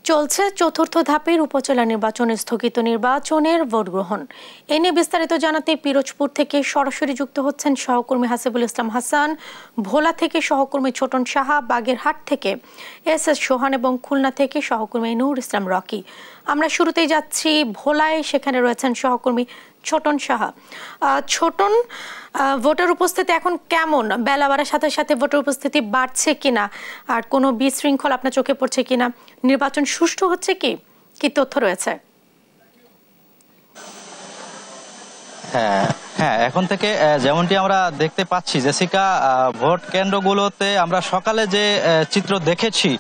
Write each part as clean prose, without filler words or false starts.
চলছে চতুর্থ ধাপের উপজেলা নির্বাচনে স্থগিত নির্বাচনের ভোট গ্রহণ। এ নিয়ে বিস্তারিত জানাতে পিরোজপুর থেকে সরাসরি যুক্ত হচ্ছেন সহকর্মী হাসিবুল ইসলাম হাসান, ভোলা থেকে সহকর্মী ছোটন সাহা, বাগেরহাট থেকে এস সোহান এবং খুলনা থেকে সহকর্মী নূর ইসলাম রকি। আমরা শুরুতেই যাচ্ছি ভোলায়, সেখানে রয়েছেন সহকর্মী ছোটন সাহা। ছোটন, ভোটের উপস্থিতি এখন কেমন? বেলা বাড়ার সাথে সাথে ভোটের উপস্থিতি বাড়ছে কিনা, আর কোনো বিশৃঙ্খলা আপনার চোখে পড়ছে কিনা, নির্বাচন সুষ্ঠু হচ্ছে কি কি তথ্য রয়েছে? হ্যাঁ, এখন থেকে যেমনটি আমরা দেখতে পাচ্ছি জেসিকা, ভোট কেন্দ্রগুলোতে আমরা সকালে যে চিত্র দেখেছি,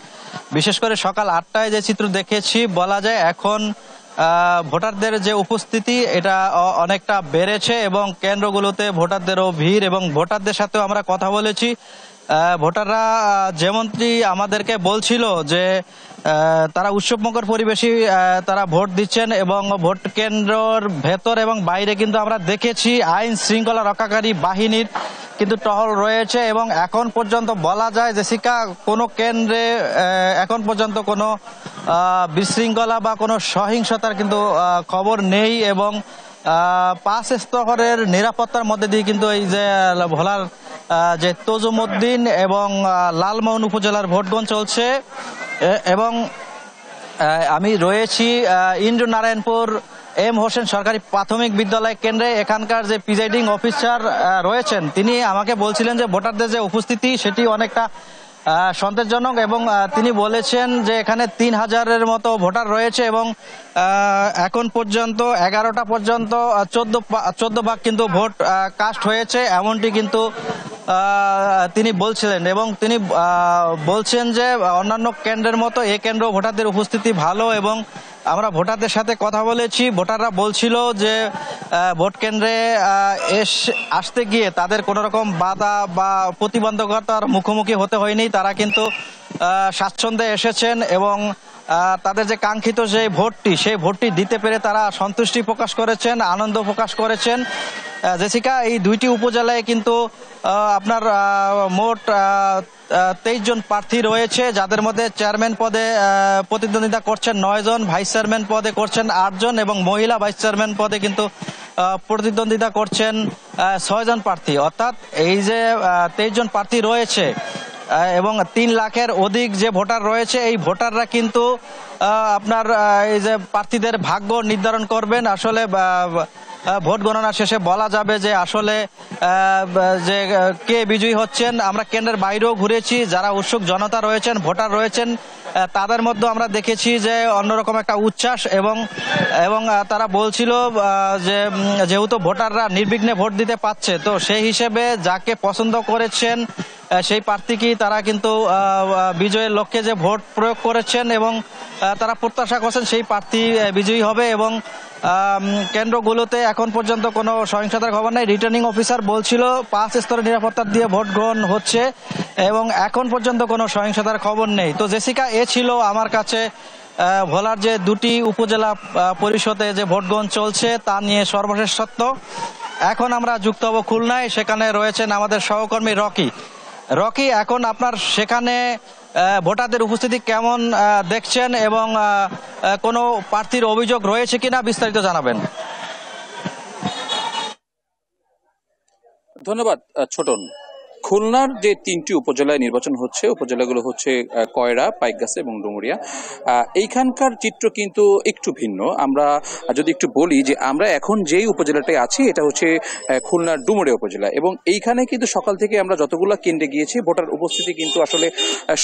বিশেষ করে সকাল 8টায় যে চিত্র দেখেছি, বলা যায় এখন ভোটারদের যে উপস্থিতি এটা অনেকটা বেড়েছে এবং কেন্দ্রগুলোতে ভোটারদেরও ভিড়, এবং ভোটারদের সাথেও আমরা কথা বলেছি। ভোটাররা যেমনটি আমাদেরকে বলছিল যে তারা উৎসবমুখর পরিবেশে তারা ভোট দিচ্ছেন, এবং ভোট কেন্দ্রের ভেতর এবং বাইরে কিন্তু আমরা দেখেছি আইন শৃঙ্খলা রক্ষাকারী বাহিনীর কিন্তু টহল রয়েছে। এবং এখন পর্যন্ত বলা যায় জেসিকা, কোনো কেন্দ্রে এখন পর্যন্ত কোনো বিশৃঙ্খলা বা কোনো সহিংসতার কিন্তু খবর নেই, এবং 5 স্তরের নিরাপত্তার মধ্যে দিয়ে কিন্তু এই যে ভোলার যে তজুমউদ্দিন এবং লালমোহন উপজেলার ভোটগ্রহণ চলছে। এবং আমি রয়েছি ইন্দ্রনারায়ণপুর এম হোসেন সরকারি প্রাথমিক বিদ্যালয় কেন্দ্রে। এখানকার যে প্রিজাইডিং অফিসার রয়েছেন তিনি আমাকে বলছিলেন যে ভোটারদের যে উপস্থিতি সেটি অনেকটা সন্তোষজনক, এবং তিনি বলেছেন যে এখানে 3000-এর মতো ভোটার রয়েছে, এবং এখন পর্যন্ত 11টা পর্যন্ত 14 ভাগ কিন্তু ভোট কাস্ট হয়েছে, এমনটি কিন্তু তিনি বলছিলেন। এবং তিনি বলছেন যে অন্যান্য কেন্দ্রের মতো এই কেন্দ্র ভোটারদের উপস্থিতি ভালো, এবং আমরা ভোটারদের সাথে কথা বলেছি। ভোটাররা বলছিল যে ভোট কেন্দ্রে আসতে গিয়ে তাদের কোনো রকম বাধা বা প্রতিবন্ধকতার মুখোমুখি হতে হয়নি, তারা কিন্তু স্বাচ্ছন্দ্যে এসেছেন, এবং তাদের যে কাঙ্ক্ষিত যে ভোটটি সেই ভোটটি দিতে পেরে তারা সন্তুষ্টি প্রকাশ করেছেন, আনন্দ প্রকাশ করেছেন। জেসিকা, এই দুইটি উপজেলায় কিন্তু আপনার মোট 23 জন প্রার্থী রয়েছে, যাদের মধ্যে চেয়ারম্যান পদে প্রতিদ্বন্দ্বিতা করছেন 9 জন, ভাইস চেয়ারম্যান পদে করছেন 8 জন, এবং মহিলা ভাইস চেয়ারম্যান পদে কিন্তু প্রতিদ্বন্দ্বিতা করছেন 6 জন প্রার্থী। অর্থাৎ এই যে 23 জন প্রার্থী রয়েছে এবং 3 লাখের অধিক যে ভোটার রয়েছে, এই ভোটাররা কিন্তু আপনার এই যে প্রার্থীদের ভাগ্য নির্ধারণ করবেন। আসলে ভোট গণনা শেষে বলা যাবে যে আসলে যে কে বিজয়ী হচ্ছেন। আমরা কেন্দ্রের বাইরেও ঘুরেছি, যারা উৎসুক জনতা রয়েছেন, ভোটার রয়েছেন, তাদের মধ্যে আমরা দেখেছি যে অন্যরকম একটা উচ্ছ্বাস, এবং তারা বলছিল যে যেহেতু ভোটাররা নির্বিঘ্নে ভোট দিতে পারছে, তো সেই হিসেবে যাকে পছন্দ করেছেন সেই প্রার্থীকেই তারা কিন্তু বিজয়ের লক্ষ্যে যে ভোট প্রয়োগ করেছেন, এবং তারা প্রত্যাশা করছেন সেই প্রার্থী বিজয়ী হবে। এবং কেন্দ্রগুলোতে এখন পর্যন্ত কোনো সহিংসতার খবর নেই। রিটার্নিং অফিসার বলছিল 5 স্তরের নিরাপত্তা দিয়ে ভোট গ্রহণ হচ্ছে, এবং এখন পর্যন্ত কোনো সহিংসতার খবর নেই। তো জেসিকা, এ ছিল আমার কাছে ভোলার যে দুটি উপজেলা পরিষদে যে ভোট গ্রহণ চলছে তা নিয়ে সর্বশেষ সত্য। এখন আমরা যুক্ত হব খুলনায়, সেখানে রয়েছেন আমাদের সহকর্মী রকি। এখন আপনার সেখানে ভোটারদের উপস্থিতি কেমন দেখছেন, এবং কোনো প্রার্থীর অভিযোগ রয়েছে কিনা বিস্তারিত জানাবেন। ধন্যবাদ ছোটন। খুলনার যে 3টি উপজেলায় নির্বাচন হচ্ছে, উপজেলাগুলো হচ্ছে কয়রা, পাইকগাছা এবং ডুমুরিয়া। এইখানকার চিত্র কিন্তু একটু ভিন্ন। আমরা যদি একটু বলি যে আমরা এখন যেই উপজেলাটায় আছি এটা হচ্ছে খুলনার ডুমুরিয়া উপজেলা, এবং এইখানে কিন্তু সকাল থেকে আমরা যতগুলো কেন্দ্রে গিয়েছি ভোটার উপস্থিতি কিন্তু আসলে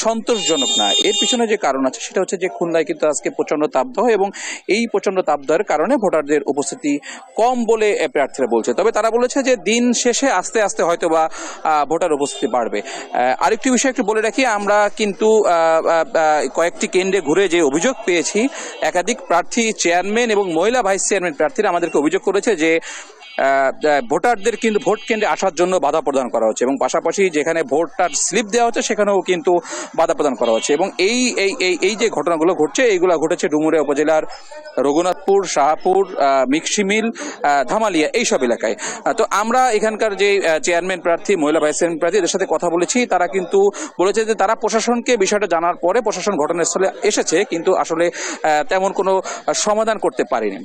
সন্তোষজনক না। এর পিছনে যে কারণ আছে সেটা হচ্ছে যে খুলনায় কিন্তু আজকে প্রচন্ড তাপদাহ, এবং এই প্রচন্ড তাপদাহের কারণে ভোটারদের উপস্থিতি কম বলে প্রার্থীরা বলছে। তবে তারা বলেছে যে দিন শেষে আস্তে আস্তে হয়তো বা ভোটার উপস্থিতি বাড়বে। আরেকটি বিষয় একটু বলে রাখি, আমরা কিন্তু কয়েকটি কেন্দ্রে ঘুরে যে অভিযোগ পেয়েছি, একাধিক প্রার্থী চেয়ারম্যান এবং মহিলা ভাইস চেয়ারম্যান প্রার্থীরা আমাদেরকে অভিযোগ করেছে যে ভোটারদের কিন্তু ভোট কেন্দ্রে আসার জন্য বাধা প্রদান করা হচ্ছে এবং পাশাপাশি যেখানে ভোটার স্লিপ দেওয়া হচ্ছে সেখানেও কিন্তু বাধা প্রদান করা হচ্ছে এবং এই এই এই এই যে ঘটনাগুলো ঘটছে এইগুলো ঘটেছে ডুমুরিয়া উপজেলার রঘুনাথপুর, শাহপুর, মিক্সিমিল, ধামালিয়া এইসব এলাকায়। তো আমরা এখানকার যে চেয়ারম্যান প্রার্থী, মহিলা ভাইস চেয়ারম্যান প্রার্থী এদের সাথে কথা বলেছি। তারা কিন্তু বলেছে যে তারা প্রশাসনকে বিষয়টা জানার পরে প্রশাসন ঘটনাস্থলে এসেছে, কিন্তু আসলে তেমন কোনো সমাধান করতে পারেনি।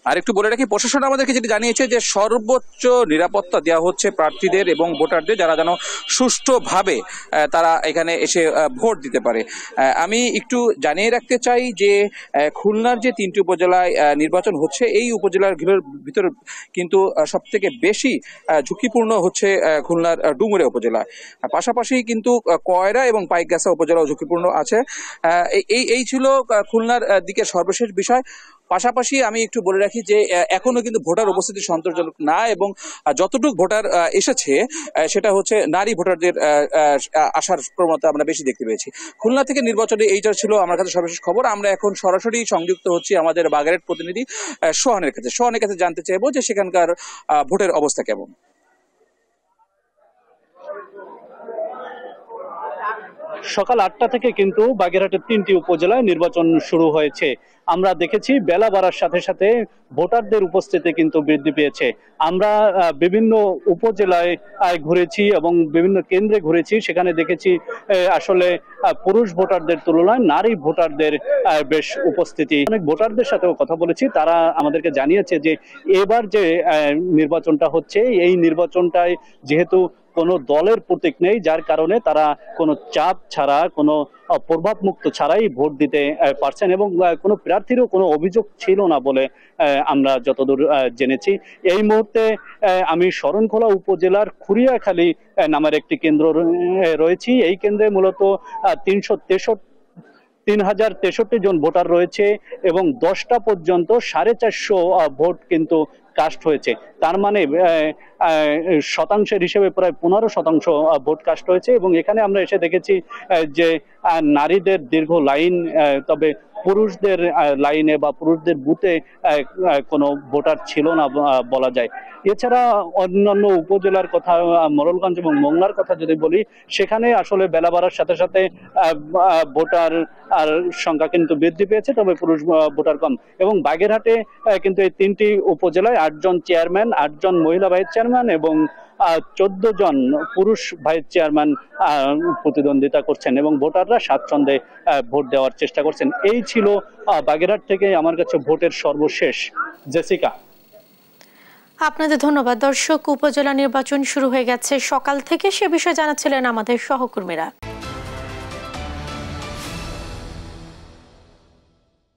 আর একটু বলে রাখি, প্রশাসন আমাদেরকে যেটি জানিয়েছে যে সর্বোচ্চ নিরাপত্তা দেওয়া হচ্ছে প্রার্থীদের এবং ভোটারদের, যারা যেন সুষ্ঠুভাবে তারা এখানে এসে ভোট দিতে পারে। আমি একটু জানিয়ে রাখতে চাই যে খুলনার যে 3টি উপজেলায় নির্বাচন হচ্ছে, এই উপজেলাগুলোর ভিতর কিন্তু সব থেকে বেশি ঝুঁকিপূর্ণ হচ্ছে খুলনার ডুমুরিয়া উপজেলা। পাশাপাশি কিন্তু কয়রা এবং পাইকগাছা উপজেলাও ঝুঁকিপূর্ণ আছে। এই ছিল খুলনার দিকে সর্বশেষ বিষয়। পাশাপাশি আমি একটু বলে রাখি যে এখনো কিন্তু ভোটার উপস্থিতি সন্তোষজনক না এবং যতটুকু ভোটার এসেছে সেটা হচ্ছে নারী ভোটারদের আসার প্রবণতা আমরা বেশি দেখতে পেয়েছি। খুলনা থেকে নির্বাচনে এইটা ছিল আমার কাছে সর্বশেষ খবর। আমরা এখন সরাসরি সংযুক্ত হচ্ছি আমাদের বাগেরহাট প্রতিনিধি সোহানের কাছে জানতে চাইবো যে সেখানকার ভোটের অবস্থা কেমন। সকাল 8টা থেকে কিন্তু বাগেরহাটের 3টি উপজেলায় নির্বাচন শুরু হয়েছে। আমরা দেখেছি বেলা বাড়ার সাথে সাথে ভোটারদের উপস্থিতি কিন্তু বৃদ্ধি পেয়েছে। আমরা বিভিন্ন উপজেলায় ঘুরেছি এবং বিভিন্ন কেন্দ্রে ঘুরেছি, সেখানে দেখেছি আসলে পুরুষ ভোটারদের তুলনায় নারী ভোটারদের বেশ উপস্থিতি। অনেক ভোটারদের সাথেও কথা বলেছি, তারা আমাদেরকে জানিয়েছে যে এবার যে নির্বাচনটা হচ্ছে, এই নির্বাচনটায় যেহেতু কোনো দলের প্রতীক নেই, যার কারণে তারা কোনো চাপ ছাড়া, কোনো প্রভাব মুক্ত ছাড়াই ভোট দিতে পারছেন এবং কোনো প্রার্থীরও কোনো অভিযোগ ছিল না বলে আমরা যতদূর জেনেছি। এই মুহূর্তে আমি শরণখোলা উপজেলার খুরিয়াখালী নামের একটি কেন্দ্র রয়েছি। এই কেন্দ্রে মূলত 3063 জন ভোটার রয়েছে এবং 10টা পর্যন্ত 450 ভোট কিন্তু কাস্ট হয়েছে। তার মানে শতাংশের হিসেবে প্রায় 15% ভোট কাস্ট হয়েছে এবং এখানে আমরা এসে দেখেছি যে নারীদের দীর্ঘ লাইন, তবে পুরুষদের লাইনে বা পুরুষদের বুথে কোনো ভোটার ছিল না বলা যায়। এছাড়া অন্যান্য উপজেলার কথা, মোড়লগঞ্জ এবং মোংলার কথা যদি বলি, সেখানে আসলে বেলা বাড়ার সাথে সাথে ভোটার আর সংখ্যা কিন্তু বৃদ্ধি পেয়েছে, তবে পুরুষ ভোটার কম। এবং বাগেরহাটে কিন্তু এই 3টি উপজেলায় 8 জন চেয়ারম্যান, 8 জন মহিলা ভাইস চেয়ারম্যান এবং 14 জন পুরুষ ভাইস চেয়ারম্যান প্রতিদ্বন্দ্বিতা করছেন এবং ভোটাররা স্বাচ্ছন্দ্যে ভোট দেওয়ার চেষ্টা করছেন। এই ছিল বাগেরহাট থেকে আমার কাছে ভোটের সর্বশেষ। জেসিকা, আপনাদের ধন্যবাদ। দর্শক, উপজেলা নির্বাচন শুরু হয়ে গেছে সকাল থেকে, সে বিষয়ে জানাচ্ছিলেন আমাদের সহকর্মীরা।